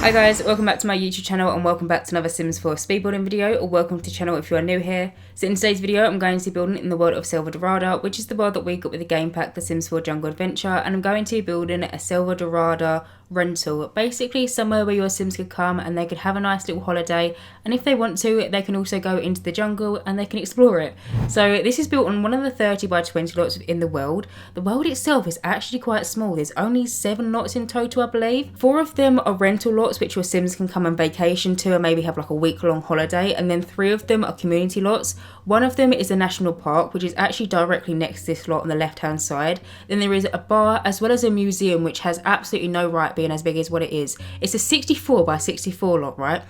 Hi guys, welcome back to my YouTube channel and welcome back to another Sims 4 speedbuilding video, or welcome to the channel if you are new here. So in today's video I'm going to be building in the world of Selvadorada, which is the world that we got with the game pack The Sims 4 Jungle Adventure, and I'm going to be building a Selvadorada rental, basically somewhere where your Sims could come and they could have a nice little holiday, and if they want to they can also go into the jungle and they can explore it. So this is built on one of the 30 by 20 lots within the world. The world itself is actually quite small. There's only 7 lots in total, I believe. 4 of them are rental lots which your Sims can come on vacation to and maybe have like a week-long holiday, and then 3 of them are community lots. One of them is a national park, which is actually directly next to this lot on the left hand side. Then there is a bar as well as a museum, which has absolutely no right being as big as what it is. It's a 64 by 64 lot, right?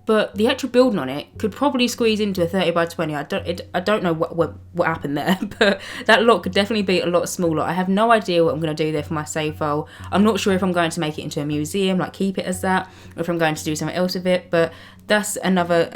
But the actual building on it could probably squeeze into a 30 by 20. I don't know what happened there, but that lot could definitely be a lot smaller. I have no idea what I'm going to do there for my save file. I'm not sure if I'm going to make it into a museum, like keep it as that, or if I'm going to do something else with it, but that's another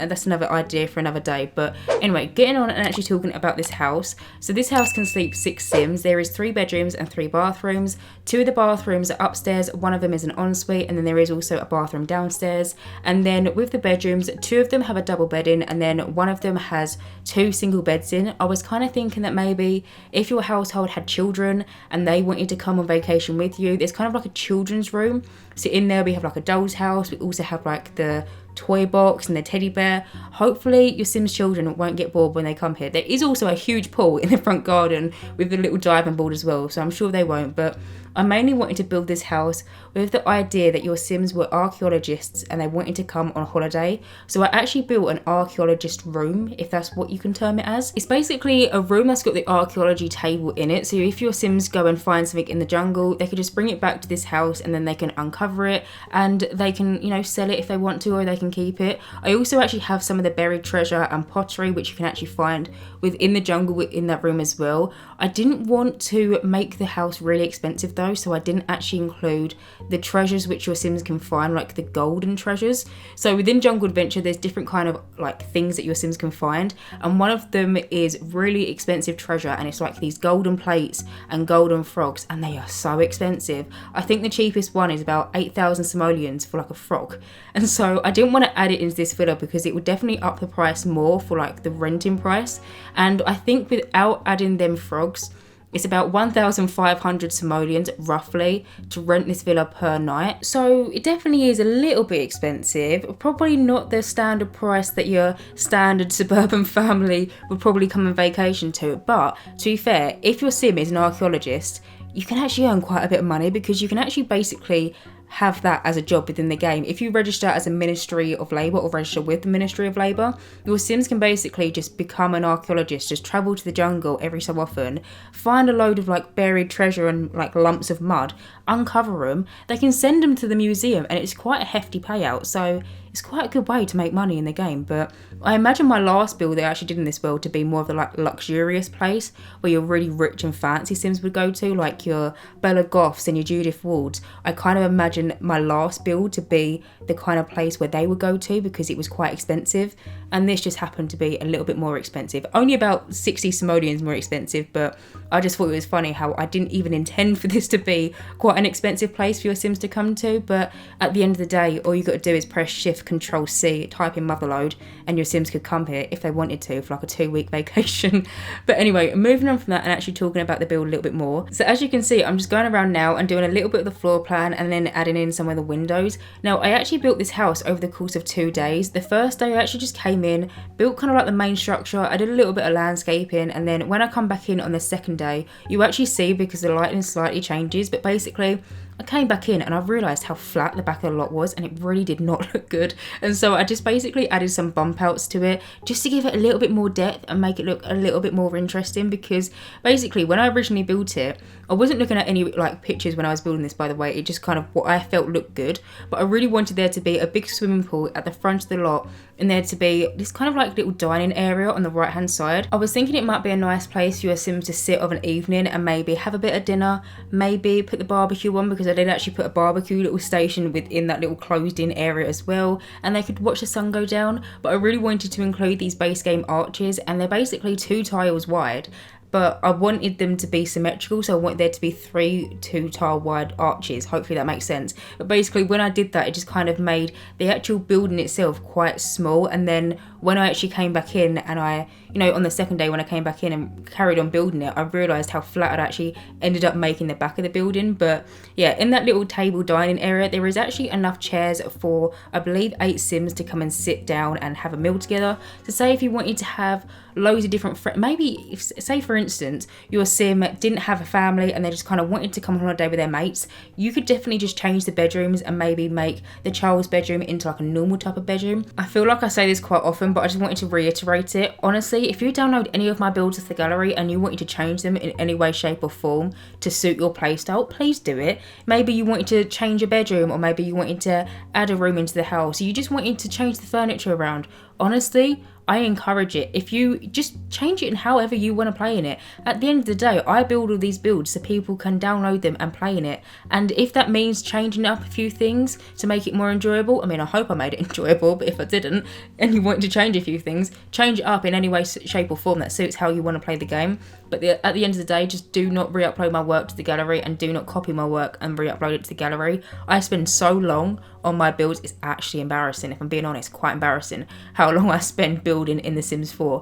idea for another day. But anyway, getting on and actually talking about this house. So this house can sleep 6 Sims. There is 3 bedrooms and 3 bathrooms. 2 of the bathrooms are upstairs, one of them is an ensuite, and then there is also a bathroom downstairs. And then with the bedrooms, 2 of them have a double bed in, and then one of them has 2 single beds in. I was kind of thinking that maybe if your household had children and they wanted to come on vacation with you, there's kind of like a children's room. So in there we have like a doll's house. We also have like the toy box and the teddy bear. Hopefully your Sims children won't get bored when they come here. There is also a huge pool in the front garden with a little diving board as well, so I'm sure they won't. But I mainly wanted to build this house with the idea that your Sims were archaeologists and they wanted to come on holiday. So I actually built an archaeologist room, if that's what you can term it as. It's basically a room that's got the archaeology table in it. So if your Sims go and find something in the jungle, they could just bring it back to this house and then they can uncover it and they can, you know, sell it if they want to, or they can keep it. I also actually have some of the buried treasure and pottery which you can actually find within the jungle within that room as well. I didn't want to make the house really expensive though, so I didn't actually include the treasures which your Sims can find, like the golden treasures. So within Jungle Adventure there's different kind of like things that your Sims can find, and one of them is really expensive treasure, and it's like these golden plates and golden frogs, and they are so expensive. I think the cheapest one is about 8,000 simoleons for like a frog, and so I didn't want to add it into this villa because it would definitely up the price more for like the renting price. And I think without adding them frogs, it's about 1,500 simoleons roughly to rent this villa per night. So it definitely is a little bit expensive. Probably not the standard price that your standard suburban family would probably come on vacation to. But to be fair, if your Sim is an archaeologist, you can actually earn quite a bit of money because you can actually basically have that as a job within the game. If you register as a Ministry of Labour or register with the Ministry of Labour, your Sims can basically just become an archaeologist, just travel to the jungle every so often, find a load of like buried treasure and like lumps of mud, uncover them, they can send them to the museum, and it's quite a hefty payout. So it's quite a good way to make money in the game. But I imagine my last build that I actually did in this world to be more of a like luxurious place where your really rich and fancy Sims would go to, like your Bella Goths and your Judith Wards. I kind of imagine my last build to be the kind of place where they would go to because it was quite expensive, and this just happened to be a little bit more expensive, only about 60 simoleons more expensive. But I just thought it was funny how I didn't even intend for this to be quite an expensive place for your Sims to come to, but at the end of the day all you got to do is press Shift Control C, type in Motherload, and your Sims could come here if they wanted to for like a 2-week vacation. But anyway, moving on from that and actually talking about the build a little bit more. So as you can see, I'm just going around now and doing a little bit of the floor plan and then adding in some of the windows. Now I actually built this house over the course of 2 days. The first day I actually just came in, built kind of like the main structure, I did a little bit of landscaping, and then when I come back in on the second day, you actually see because the lighting slightly changes, but basically I came back in and I realised how flat the back of the lot was, and it really did not look good. And so I just basically added some bump outs to it just to give it a little bit more depth and make it look a little bit more interesting, because basically when I originally built it, I wasn't looking at any like pictures when I was building this, by the way. It just kind of what I felt looked good, but I really wanted there to be a big swimming pool at the front of the lot, and there to be this kind of like little dining area on the right hand side. I was thinking it might be a nice place for your Sims to sit of an evening and maybe have a bit of dinner, maybe put the barbecue on, because I did actually put a barbecue little station within that little closed in area as well, and they could watch the sun go down. But I really wanted to include these base game arches, and they're basically 2 tiles wide, but I wanted them to be symmetrical, so I wanted there to be 3 2-tile wide arches. Hopefully that makes sense. But basically when I did that, it just kind of made the actual building itself quite small. And then when I actually came back in and I, you know, on the second day when I came back in and carried on building it, I realised how flat I'd actually ended up making the back of the building. But yeah, in that little table dining area, there is actually enough chairs for, I believe, 8 Sims to come and sit down and have a meal together. So say if you wanted to have loads of different maybe if, say for instance, your Sim didn't have a family and they just kind of wanted to come on holiday with their mates, you could definitely just change the bedrooms and maybe make the child's bedroom into like a normal type of bedroom. I feel like I say this quite often, but I just wanted to reiterate it. Honestly, if you download any of my builds to the gallery and you wanted to change them in any way, shape or form to suit your playstyle, please do it. Maybe you wanted to change a bedroom, or maybe you wanted to add a room into the house, you just wanted to change the furniture around. Honestly, I encourage it. If you just change it in however you want to play in it. At the end of the day, I build all these builds so people can download them and play in it. And if that means changing up a few things to make it more enjoyable, I mean, I hope I made it enjoyable, but if I didn't and you want to change a few things, change it up in any way, shape or form that suits how you want to play the game. But at the end of the day, just do not re-upload my work to the gallery and do not copy my work and re-upload it to the gallery. I spend so long on my builds, it's actually embarrassing. If I'm being honest, quite embarrassing how long I spend building in The Sims 4.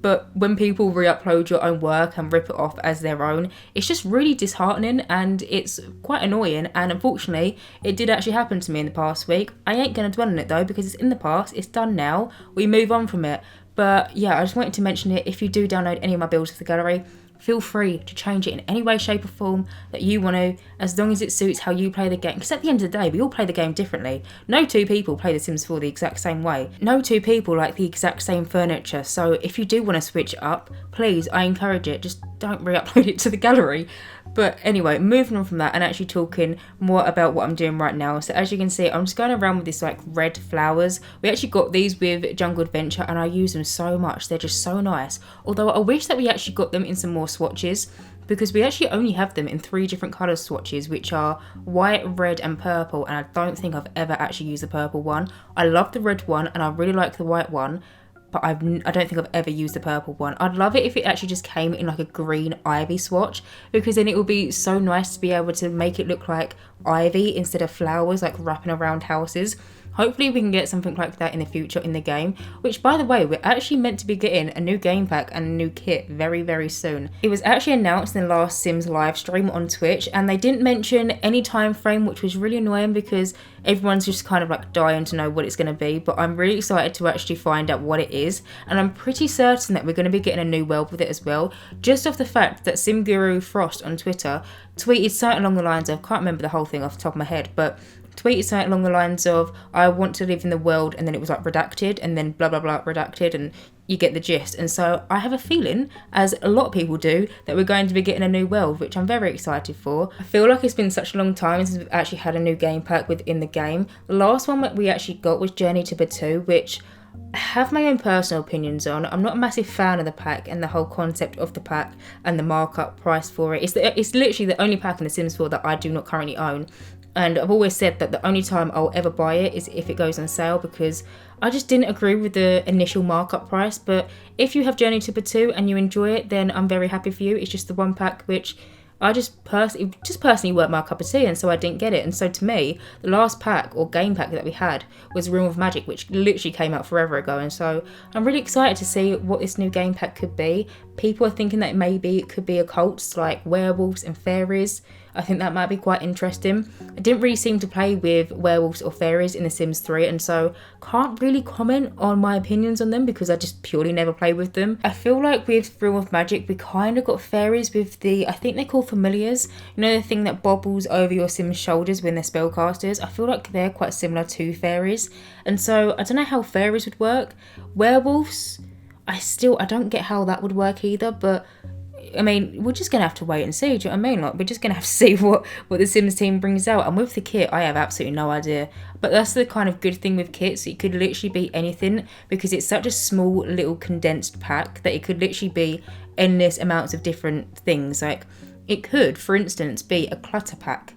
But when people re-upload your own work and rip it off as their own, it's just really disheartening and it's quite annoying. And unfortunately, it did actually happen to me in the past week. I ain't going to dwell on it though, because it's in the past, it's done now, we move on from it. But yeah, I just wanted to mention it. If you do download any of my builds to the gallery, feel free to change it in any way, shape or form that you want to, as long as it suits how you play the game. Because at the end of the day, we all play the game differently. No 2 people play The Sims 4 the exact same way. No 2 people like the exact same furniture. So if you do want to switch up, please, I encourage it. Just don't re-upload it to the gallery. But anyway, moving on from that and actually talking more about what I'm doing right now. So as you can see, I'm just going around with this like red flowers. We actually got these with Jungle Adventure and I use them so much. They're just so nice. Although I wish that we actually got them in some more swatches, because we actually only have them in 3 different colour swatches, which are white, red and purple. And I don't think I've ever actually used the purple one. I love the red one and I really like the white one, but I don't think I've ever used the purple one. I'd love it if it actually just came in like a green ivy swatch, because then it would be so nice to be able to make it look like ivy instead of flowers like wrapping around houses. Hopefully we can get something like that in the future in the game, which by the way, we're actually meant to be getting a new game pack and a new kit very, very soon. It was actually announced in the last Sims live stream on Twitch and they didn't mention any time frame, which was really annoying because everyone's just kind of like dying to know what it's going to be. But I'm really excited to actually find out what it is, and I'm pretty certain that we're going to be getting a new world with it as well, just off the fact that Sim Guru Frost on Twitter tweeted something along the lines of, can't remember the whole thing off the top of my head, but tweeted something along the lines of, I want to live in the world, and then it was like redacted and then blah blah blah redacted, and you get the gist. And so I have a feeling, as a lot of people do, that we're going to be getting a new world, which I'm very excited for. I feel like it's been such a long time since we've actually had a new game pack within the game. The last one that we actually got was Journey to Patio, which I have my own personal opinions on. I'm not a massive fan of the pack and the whole concept of the pack and the markup price for it. It's literally the only pack in The Sims 4 that I do not currently own. And I've always said that the only time I'll ever buy it is if it goes on sale, because I just didn't agree with the initial markup price. But if you have Journey to Patio and you enjoy it, then I'm very happy for you. It's just the one pack which I just personally weren't my cup of tea, and so I didn't get it. And so to me, the last pack or game pack that we had was Room of Magic, which literally came out forever ago. And so I'm really excited to see what this new game pack could be. People are thinking that maybe it could be occults like werewolves and fairies. I think that might be quite interesting. I didn't really seem to play with werewolves or fairies in The Sims 3, and so can't really comment on my opinions on them because I just purely never play with them. I feel like with Realm of Magic, we kind of got fairies with the, I think they're called familiars. You know, the thing that bobbles over your Sims' shoulders when they're spellcasters? I feel like they're quite similar to fairies. And so I don't know how fairies would work. Werewolves, I don't get how that would work either, but I mean, we're just going to have to wait and see, do you know what I mean? Like, we're just going to have to see what the Sims team brings out. And with the kit, I have absolutely no idea. But that's the kind of good thing with kits. It could literally be anything because it's such a small little condensed pack that it could literally be endless amounts of different things. Like, it could, for instance, be a clutter pack.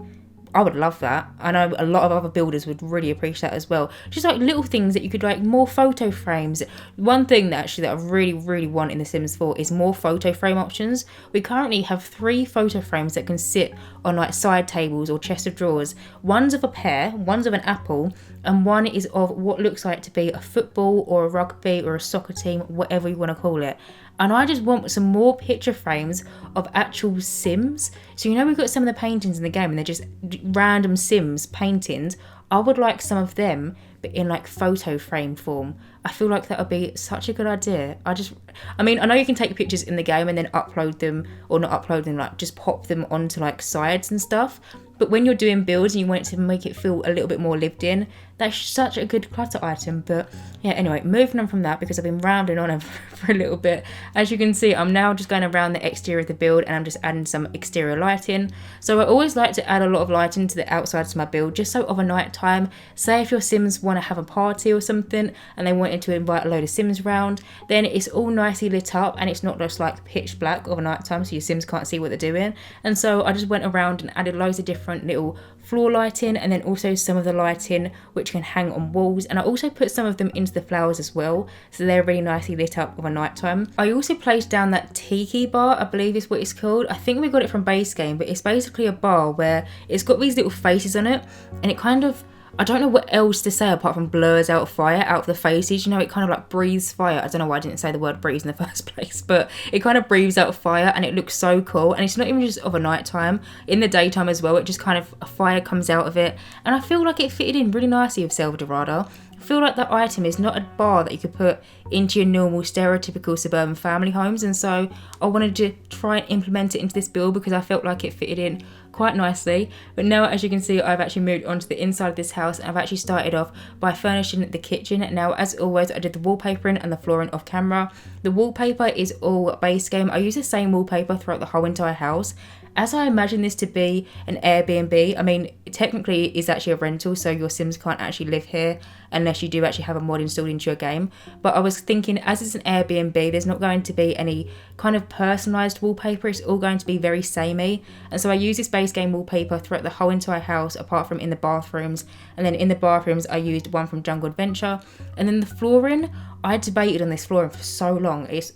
I would love that. I know a lot of other builders would really appreciate that as well. Just like little things that you could, like more photo frames. One thing that I really want in The Sims 4 is more photo frame options. We currently have 3 photo frames that can sit on like side tables or chest of drawers. One's of a pear, one's of an apple, and one is of what looks like to be a football or a rugby or a soccer team, whatever you want to call it. And I just want some more picture frames of actual Sims. So you know we've got some of the paintings in the game and they're just random Sims paintings. I would like some of them, but in like photo frame form. I feel like that would be such a good idea. I mean, I know you can take pictures in the game and then upload them, or not upload them, like just pop them onto like sides and stuff. But when you're doing builds and you want it to make it feel a little bit more lived in, that's such a good clutter item. But yeah, anyway, moving on from that, because I've been rambling on for a little bit. As you can see, I'm now just going around the exterior of the build and I'm just adding some exterior lighting. So I always like to add a lot of lighting to the outside of my build, just so of a night time. Say if your Sims want to have a party or something and they wanted to invite a load of Sims round, then it's all nicely lit up and it's not just like pitch black of a night time so your Sims can't see what they're doing. And so I just went around and added loads of different little floor lighting, and then also some of the lighting which can hang on walls, and I also put some of them into the flowers as well, so they're really nicely lit up of a night time. I also placed down that tiki bar, I believe is what it's called. I think we got it from base game, but it's basically a bar where it's got these little faces on it, and it kind of, I don't know what else to say apart from blurs out fire out of the faces. You know, it kind of like breathes fire. I don't know why I didn't say the word breathes in the first place, but it kind of breathes out fire and it looks so cool. And it's not even just of a night time, in the daytime as well. It just kind of, a fire comes out of it. And I feel like it fitted in really nicely with Selvadorada. I feel like that item is not a bar that you could put into your normal stereotypical suburban family homes, and so I wanted to try and implement it into this build because I felt like it fitted in quite nicely. But now, as you can see, I've actually moved on to the inside of this house and I've actually started off by furnishing the kitchen. Now, as always, I did the wallpapering and the flooring off camera. The wallpaper is all base game. I use the same wallpaper throughout the whole entire house. As I imagine this to be an Airbnb, I mean, technically it is actually a rental, so your Sims can't actually live here unless you do actually have a mod installed into your game. But I was thinking, as it's an Airbnb, there's not going to be any kind of personalised wallpaper. It's all going to be very samey. And so I use this base game wallpaper throughout the whole entire house, apart from in the bathrooms. And then in the bathrooms, I used one from Jungle Adventure. And then the flooring, I debated on this flooring for so long. It's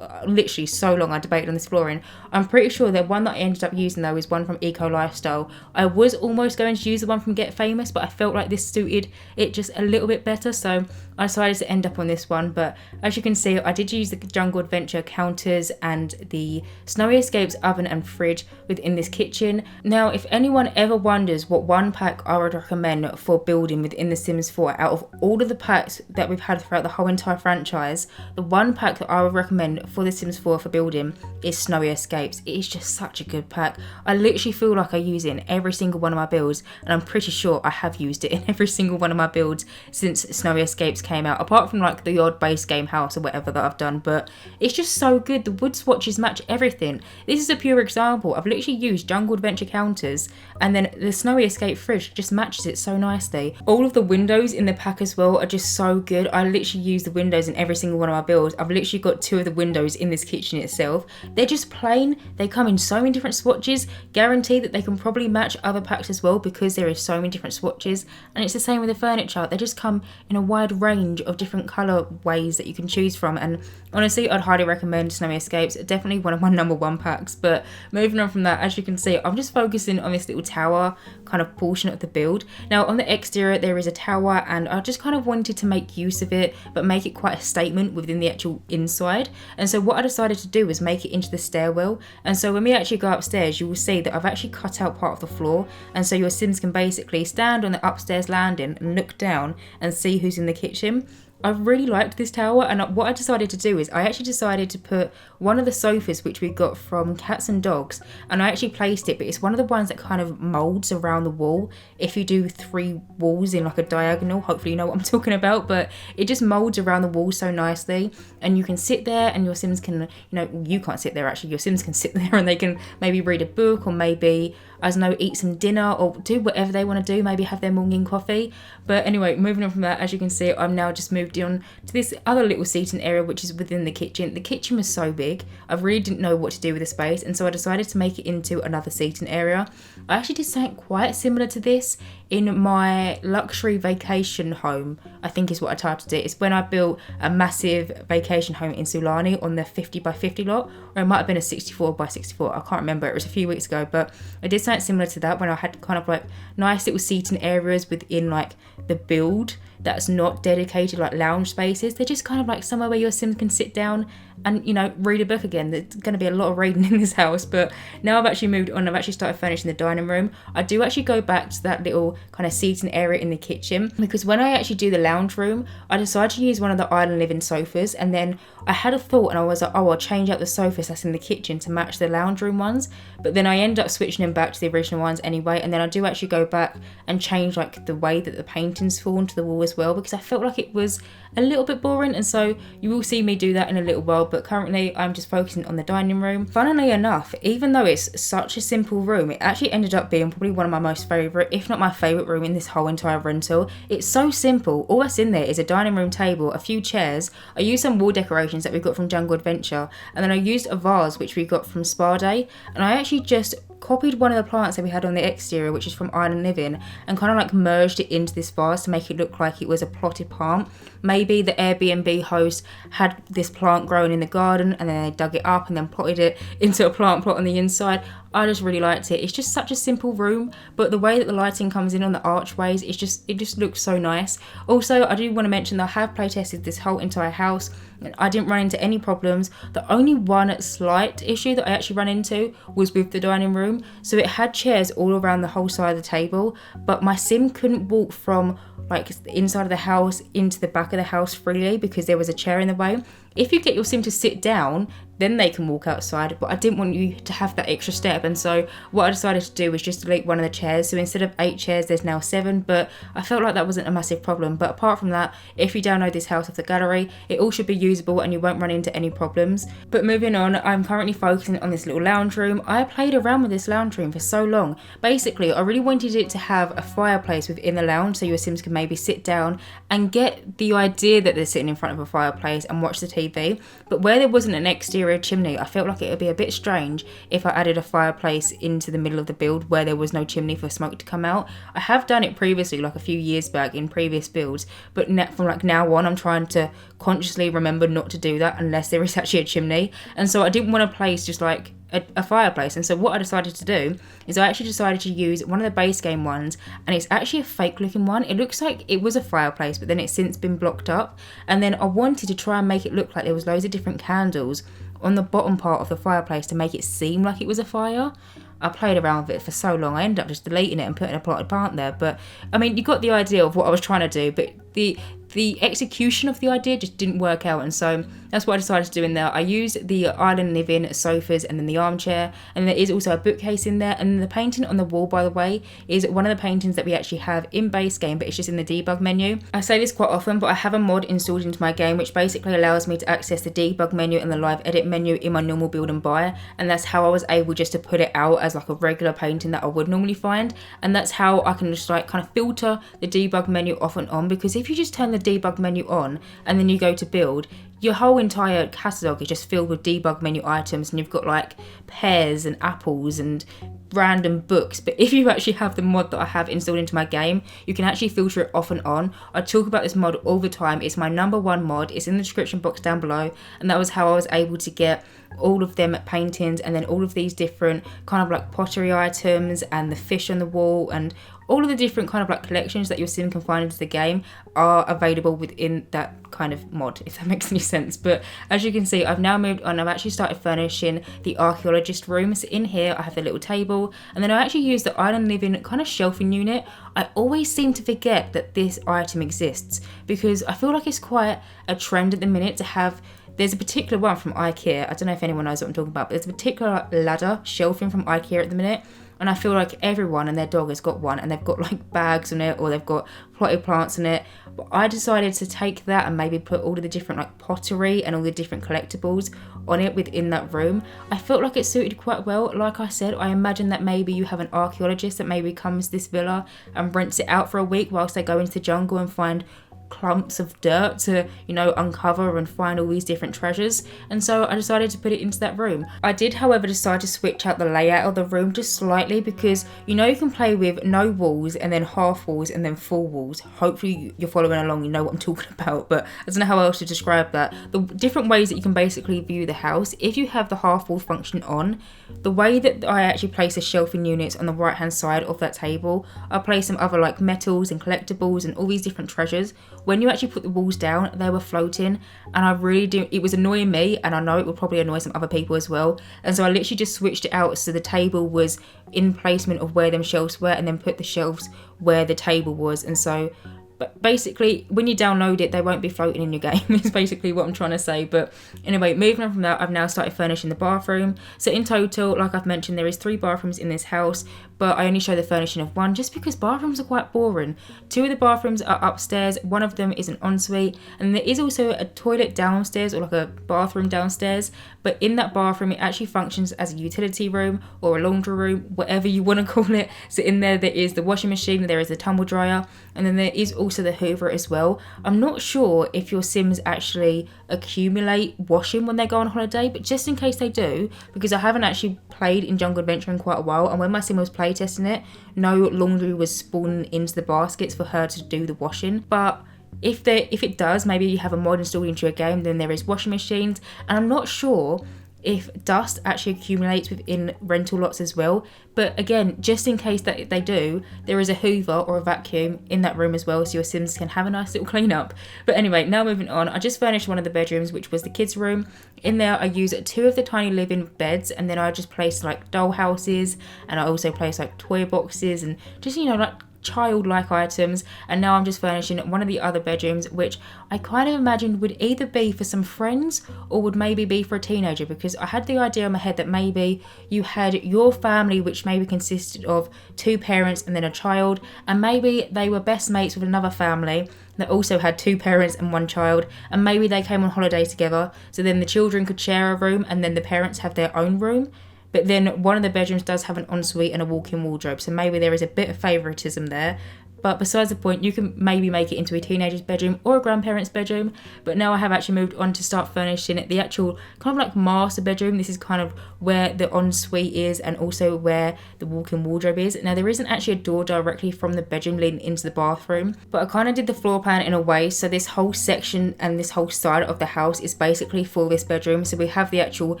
literally so long I debated on this flooring. I'm pretty sure the one that I ended up using though is one from Eco Lifestyle. I was almost going to use the one from Get Famous, but I felt like this suited it just a little bit better, so I decided to end up on this one. But as you can see, I did use the Jungle Adventure counters and the Snowy Escapes oven and fridge within this kitchen. Now, if anyone ever wonders what one pack I would recommend for building within The Sims 4, out of all of the packs that we've had throughout the whole entire franchise, the one pack that I would recommend for The Sims 4 for building is Snowy Escapes. It is just such a good pack. I literally feel like I use it in every single one of my builds, and I'm pretty sure I have used it in every single one of my builds since Snowy Escapes came out, apart from like the odd base game house or whatever that I've done. But it's just so good. The wood swatches match everything. This is a pure example. I've literally used Jungle Adventure counters, and then the Snowy Escape fridge just matches it so nicely. All of the windows in the pack as well are just so good. I literally use the windows in every single one of my builds. I've literally got 2 of the windows in this kitchen itself. They're just plain. They come in so many different swatches. Guarantee that they can probably match other packs as well because there is so many different swatches. And it's the same with the furniture. They just come in a wide range of different colour ways that you can choose from. And honestly, I'd highly recommend Snowy Escapes. Definitely one of my #1 packs. But moving on from that, as you can see, I'm just focusing on this little tower kind of portion of the build. Now, on the exterior, there is a tower, and I just kind of wanted to make use of it, but make it quite a statement within the actual inside. And so what I decided to do was make it into the stairwell. And so when we actually go upstairs, you will see that I've actually cut out part of the floor, and so your Sims can basically stand on the upstairs landing and look down and see who's in the kitchen. I really liked this tower, and what I decided to do is I actually decided to put one of the sofas which we got from Cats and Dogs, and I actually placed it, but it's one of the ones that kind of molds around the wall. If you do 3 walls in like a diagonal, hopefully you know what I'm talking about, but it just molds around the wall so nicely, and you can sit there and your Sims can, you know, you can't sit there actually, your Sims can sit there and they can maybe read a book, or maybe I don't know, eat some dinner or do whatever they want to do, maybe have their morning coffee. But anyway, moving on from that, as you can see, I'm now just moved on to this other little seating area, which is within the kitchen. The kitchen was so big, I really didn't know what to do with the space, and so I decided to make it into another seating area. I actually did something quite similar to this in my luxury vacation home, I think is what I titled it. It's when I built a massive vacation home in Sulani on the 50 by 50 lot, or it might have been a 64 by 64, I can't remember, it was a few weeks ago, but I did something similar to that when I had kind of like nice little seating areas within like the build that's not dedicated like lounge spaces. They're just kind of like somewhere where your Sims can sit down and, you know, read a book again. There's going to be a lot of reading in this house, but now I've actually moved on. I've actually started furnishing the dining room. I do actually go back to that little kind of seating area in the kitchen, because when I actually do the lounge room, I decided to use one of the island living sofas, and then I had a thought and I was like, oh, I'll change out the sofas that's in the kitchen to match the lounge room ones, but then I end up switching them back to the original ones anyway, and then I do actually go back and change like the way that the paintings fall onto the wall as well, because I felt like it was a little bit boring, and so you will see me do that in a little while, but currently I'm just focusing on the dining room. Funnily enough, even though it's such a simple room, it actually ended up being probably one of my most favourite, if not my favourite room in this whole entire rental. It's so simple. All that's in there is a dining room table, a few chairs. I used some wall decorations that we got from Jungle Adventure, and then I used a vase which we got from Spa Day, and I actually just copied one of the plants that we had on the exterior, which is from Island Living, and kind of like merged it into this vase to make it look like it was a plotted plant. Maybe the Airbnb host had this plant growing in the garden and then they dug it up and then plotted it into a plant plot on the inside. I just really liked it. It's just such a simple room, but the way that the lighting comes in on the archways, it just looks so nice. Also, I do want to mention that I have play tested this whole entire house and I didn't run into any problems. The only one slight issue that I actually ran into was with the dining room. So it had chairs all around the whole side of the table, but my sim couldn't walk from like the inside of the house into the back of the house freely because there was a chair in the way. If you get your sim to sit down, then they can walk outside, but I didn't want you to have that extra step, and so what I decided to do was just delete one of the chairs. So instead of 8 chairs, there's now 7, but I felt like that wasn't a massive problem. But apart from that, if you download this house off the gallery, it all should be usable and you won't run into any problems. But moving on, I'm currently focusing on this little lounge room. I played around with this lounge room for so long. Basically, I really wanted it to have a fireplace within the lounge so your Sims can maybe sit down and get the idea that they're sitting in front of a fireplace and watch the TV. But where there wasn't an exterior chimney, I felt like it would be a bit strange if I added a fireplace into the middle of the build where there was no chimney for smoke to come out. I have done it previously, like a few years back in previous builds, but from like now on, I'm trying to consciously remember not to do that unless there is actually a chimney. And so I didn't want to place just like a fireplace, and so what I decided to do is I actually decided to use one of the base game ones, and it's actually a fake looking one. It looks like it was a fireplace, but then it's since been blocked up, and then I wanted to try and make it look like there was loads of different candles on the bottom part of the fireplace to make it seem like it was a fire. I played around with it for so long, I ended up just deleting it and putting a plotted plant there, but I mean, you got the idea of what I was trying to do, but the execution of the idea just didn't work out, and so that's what I decided to do in there. I used the island living sofas and then the armchair, and there is also a bookcase in there, and the painting on the wall, by the way, is one of the paintings that we actually have in base game, but it's just in the debug menu. I say this quite often, but I have a mod installed into my game which basically allows me to access the debug menu and the live edit menu in my normal build and buy, and that's how I was able just to put it out as like a regular painting that I would normally find, and that's how I can just like kind of filter the debug menu off and on, because if you just turn the debug menu on and then you go to build, your whole entire catalogue is just filled with debug menu items, and you've got like pears and apples and random books. But if you actually have the mod that I have installed into my game, you can actually filter it off and on. I talk about this mod all the time. It's my #1 mod. It's in the description box down below, and that was how I was able to get all of them paintings and then all of these different kind of like pottery items and the fish on the wall, and all of the different kind of like collections that your sim can find into the game are available within that kind of mod, if that makes any sense. But as you can see, I've now moved on. I've actually started furnishing the archaeologist room. So in here I have the little table, and then I actually use the island living kind of shelving unit. I always seem to forget that this item exists because I feel like it's quite a trend at the minute to have. There's a particular one from IKEA. I don't know if anyone knows what I'm talking about, but there's a particular ladder shelving from IKEA at the minute. and I feel like everyone and their dog has got one, and they've got like bags on it, or they've got potted plants on it. But I decided to take that and maybe put all of the different like pottery and all the different collectibles on it within that room. I felt like it suited quite well. Like I said, I imagine that maybe you have an archaeologist that maybe comes to this villa and rents it out for a week whilst they go into the jungle and find clumps of dirt to, you know, uncover and find all these different treasures. And so I decided to put it into that room. I did, however, decide to switch out the layout of the room just slightly, because you know you can play with no walls and then half walls and then full walls. Hopefully you're following along, you know what I'm talking about, but I don't know how else to describe that. The different ways that you can basically view the house. If you have the half wall function on, the way that I actually place the shelving units on the right hand side of that table, I place some other like metals and collectibles and all these different treasures. When you actually put the walls down, they were floating, and I really do, it was annoying me, and I know it would probably annoy some other people as well. And so I literally just switched it out so the table was in placement of where them shelves were, and then put the shelves where the table was. And so, but basically, when you download it, they won't be floating in your game, is basically what I'm trying to say. But anyway, moving on from that, I've now started furnishing the bathroom. So in total, like I've mentioned, there is 3 bathrooms in this house, but I only show the furnishing of 1 just because bathrooms are quite boring. 2 of the bathrooms are upstairs, 1 of them is an ensuite, and there is also a toilet downstairs, or like a bathroom downstairs. But in that bathroom, it actually functions as a utility room or a laundry room, whatever you want to call it. So in there is the washing machine, there is the tumble dryer, and then there is also the hoover as well. I'm not sure if your Sims actually accumulate washing when they go on holiday, but just in case they do, because I haven't actually played in Jungle Adventure in quite a while, and when my Sim was playtesting it, no laundry was spawning into the baskets for her to do the washing. But if it does, maybe you have a mod installed into your game, then there is washing machines, and I'm not sure if dust actually accumulates within rental lots as well. But again, just in case that they do, there is a hoover or a vacuum in that room as well, so your Sims can have a nice little clean up. But anyway, now moving on, I just furnished one of the bedrooms, which was the kids' room. In there I use 2 of the tiny living beds, and then I just placed like doll houses, and I also placed like toy boxes and just, you know, like childlike items. And now I'm just furnishing one of the other bedrooms, which I kind of imagined would either be for some friends or would maybe be for a teenager, because I had the idea in my head that maybe you had your family, which maybe consisted of 2 parents and then a child, and maybe they were best mates with another family that also had 2 parents and 1 child, and maybe they came on holiday together, so then the children could share a room and then the parents have their own room. But then one of the bedrooms does have an ensuite and a walk-in wardrobe, so maybe there is a bit of favouritism there. But besides the point, you can maybe make it into a teenager's bedroom or a grandparent's bedroom. But now I have actually moved on to start furnishing it, the actual kind of like master bedroom. This is kind of where the ensuite is and also where the walk-in wardrobe is. Now there isn't actually a door directly from the bedroom leading into the bathroom, but I kind of did the floor plan in a way so this whole section and this whole side of the house is basically for this bedroom. So we have the actual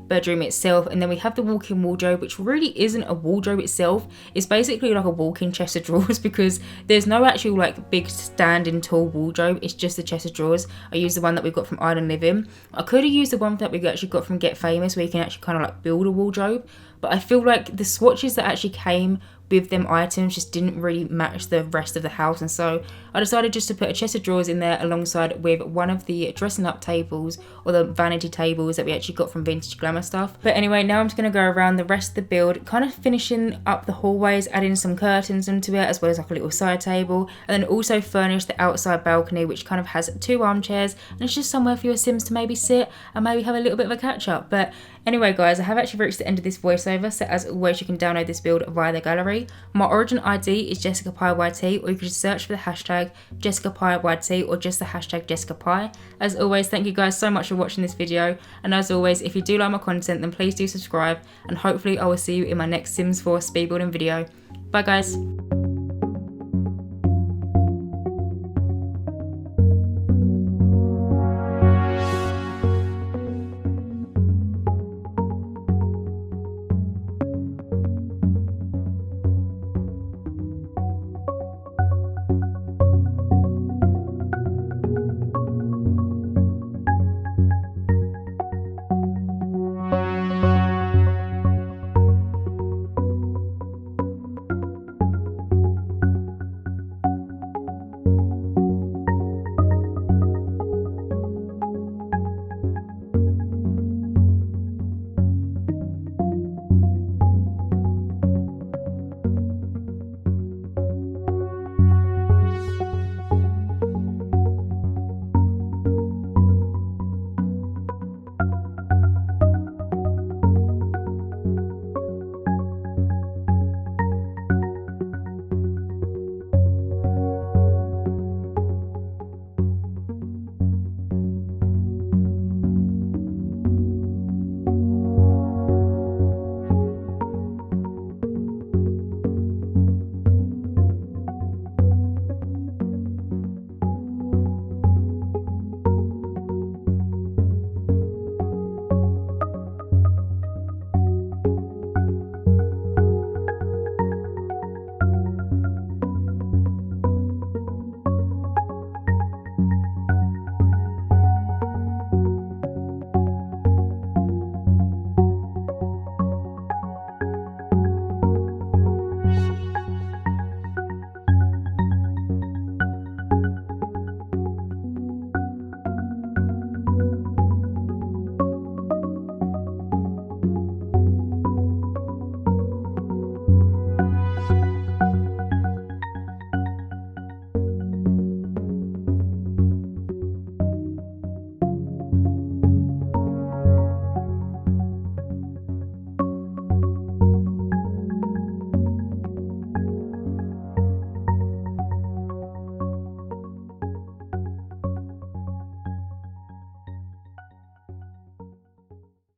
bedroom itself, and then we have the walk-in wardrobe, which really isn't a wardrobe itself. It's basically like a walk-in chest of drawers, because there's no actual like big standing tall wardrobe. It's just the chest of drawers. I used the one that we got from Island Living. I could have used the one that we actually got from Get Famous, where you can actually kind of like build a wardrobe, but I feel like the swatches that actually came with them items just didn't really match the rest of the house, and so I decided just to put a chest of drawers in there alongside with one of the dressing up tables, or the vanity tables that we actually got from Vintage Glamour Stuff. But anyway, now I'm just going to go around the rest of the build, kind of finishing up the hallways, adding some curtains into it, as well as like a little side table, and then also furnish the outside balcony, which kind of has 2 armchairs, and it's just somewhere for your Sims to maybe sit and maybe have a little bit of a catch up. But anyway guys, I have actually reached the end of this voiceover, so as always you can download this build via the gallery. My origin ID is JessicapieYT, or you can just search for the hashtag JessicapieYT or just the hashtag Jessicapie. As always, thank you guys so much for watching this video, and as always, if you do like my content then please do subscribe, and hopefully I will see you in my next Sims 4 speedbuilding video. Bye guys.